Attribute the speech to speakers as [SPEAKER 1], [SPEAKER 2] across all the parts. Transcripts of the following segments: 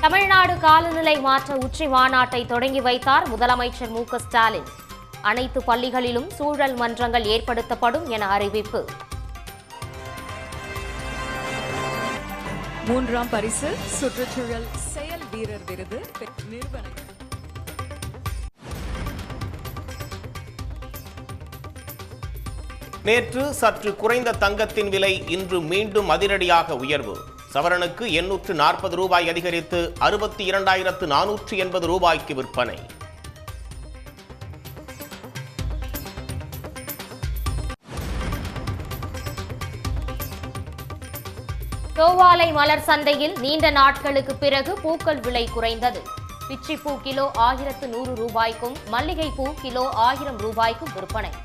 [SPEAKER 1] தமிழ்நாடு காலநிலை மாற்ற உச்சி மாநாட்டை தொடங்கி வைத்தார் முதலமைச்சர் மு.க.ஸ்டாலின். அனைத்து பள்ளிகளிலும் சூழல் மன்றங்கள் ஏற்படுத்தப்படும் என அறிவிப்பு.
[SPEAKER 2] 3ஆம் பரிசு சுற்றுச்சூழல் செயல் வீரர் விருது நிறுவனம்.
[SPEAKER 3] நேற்று சற்று குறைந்த தங்கத்தின் விலை இன்று மீண்டும் அதிரடியாக உயர்வு. சவரனுக்கு 840 ரூபாய் அதிகரித்து 62,480 ரூபாய்க்கு விற்பனை.
[SPEAKER 1] தோவாளை மலர் சந்தையில் நீண்ட நாட்களுக்கு பிறகு பூக்கள் விலை குறைந்தது. பிச்சிப்பூ கிலோ 1100 ரூபாய்க்கும் மல்லிகைப்பூ கிலோ 1000 ரூபாய்க்கும் விற்பனை.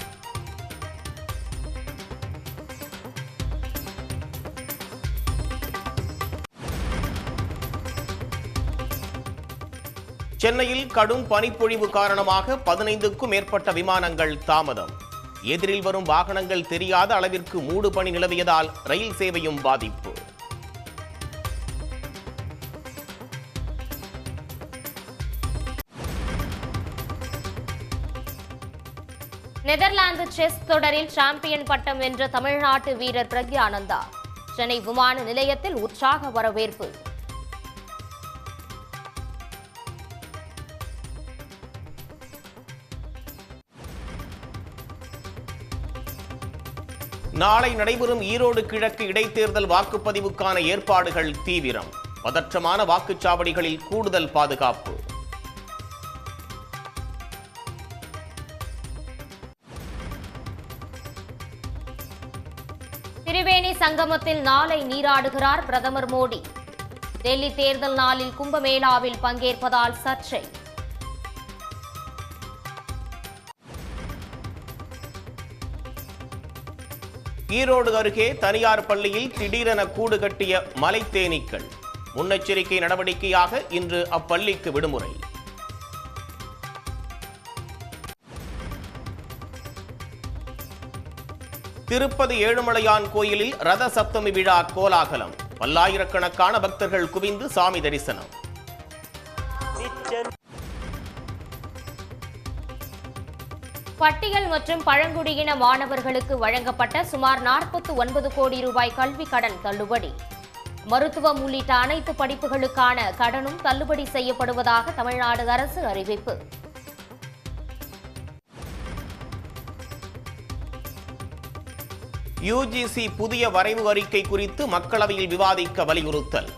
[SPEAKER 3] சென்னையில் கடும் பனிப்பொழிவு காரணமாக 15க்கும் மேற்பட்ட விமானங்கள் தாமதம். எதிரில் வரும் வாகனங்கள் தெரியாத அளவிற்கு மூடு பனி நிலவியதால் ரயில் சேவையும் பாதிப்பு.
[SPEAKER 1] நெதர்லாந்து செஸ் தொடரில் சாம்பியன் பட்டம் வென்ற தமிழ்நாட்டு வீரர் பிரக்யானந்தா சென்னை விமான நிலையத்தில் உற்சாக வரவேற்பு.
[SPEAKER 3] நாளை நடைபெறும் ஈரோடு கிழக்கு இடைத்தேர்தல் வாக்குப்பதிவுக்கான ஏற்பாடுகள் தீவிரம். பதற்றமான வாக்குச்சாவடிகளில் கூடுதல் பாதுகாப்பு.
[SPEAKER 1] திரிவேணி சங்கமத்தில் நாளை நீராடுகிறார் பிரதமர் மோடி. டெல்லி தேர்தல் நாளில் கும்பமேளாவில் பங்கேற்பதால் சர்ச்சை.
[SPEAKER 3] ஈரோடு அருகே தனியார் பள்ளியில் திடீரென கூடு கட்டிய மலைத்தேனீக்கள். முன்னெச்சரிக்கை நடவடிக்கையாக இன்று அப்பள்ளிக்கு விடுமுறை. திருப்பதி ஏழுமலையான் கோயிலில் ரத சப்தமி விழா கோலாகலம். பல்லாயிரக்கணக்கான பக்தர்கள் குவிந்து சாமி தரிசனம்.
[SPEAKER 1] பட்டியல் மற்றும் பழங்குடியின மாணவர்களுக்கு வழங்கப்பட்ட சுமார் 49 கோடி ரூபாய் கல்வி கடன் தள்ளுபடி. மருத்துவம் உள்ளிட்ட அனைத்து படிப்புகளுக்கான கடனும் தள்ளுபடி செய்யப்படுவதாக தமிழ்நாடு அரசு அறிவிப்பு.
[SPEAKER 3] யுஜிசி புதிய வரைவு அறிக்கை குறித்து மக்களவையில் விவாதிக்க வலியுறுத்தல்.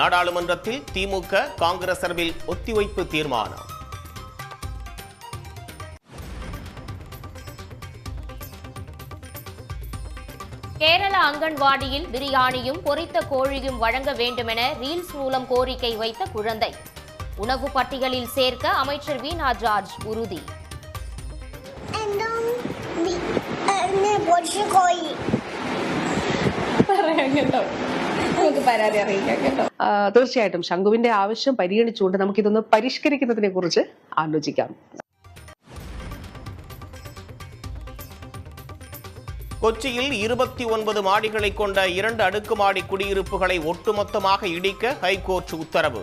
[SPEAKER 3] நாடாளுமன்றத்தில் திமுக காங்கிரஸ் சார்பில் ஒத்திவைப்பு தீர்மானம்.
[SPEAKER 1] கேரள அங்கன்வாடியில் பிரியாணியும் பொரித்த கோழியும் வழங்க வேண்டுமென ரீல்ஸ் மூலம் கோரிக்கை வைத்த குழந்தை. உணவு பட்டியலில் சேர்க்க அமைச்சர் வீணா ஜார்ஜ் உறுதி.
[SPEAKER 4] തീർച്ചയായിട്ടും ശംഖുവിന്റെ ആവശ്യം പരിഗണിച്ചുകൊണ്ട് നമുക്കിതൊന്ന് പരിഷ്കരിക്കുന്നതിനെ കുറിച്ച് ആലോചിക്കാം.
[SPEAKER 3] கொச்சியில் 29 மாடிகளை கொண்ட 2 அடுக்குமாடி குடியிருப்புகளை ஒட்டுமொத்தமாக இடிக்க ஹைகோர்ட் உத்தரவு.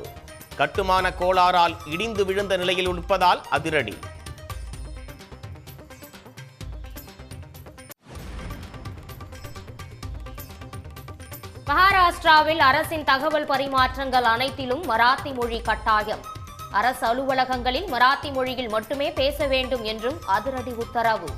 [SPEAKER 3] கட்டுமான கோளாறால் இடிந்து விழுந்த நிலையில் இருப்பதால் அதிரடி.
[SPEAKER 1] மகாராஷ்டிராவில் அரசின் தகவல் பரிமாற்றங்கள் அனைத்திலும் மராத்தி மொழி கட்டாயம். அரசு அலுவலகங்களில் மராத்தி மொழியில் மட்டுமே பேச வேண்டும் என்றும் அதிரடி உத்தரவு.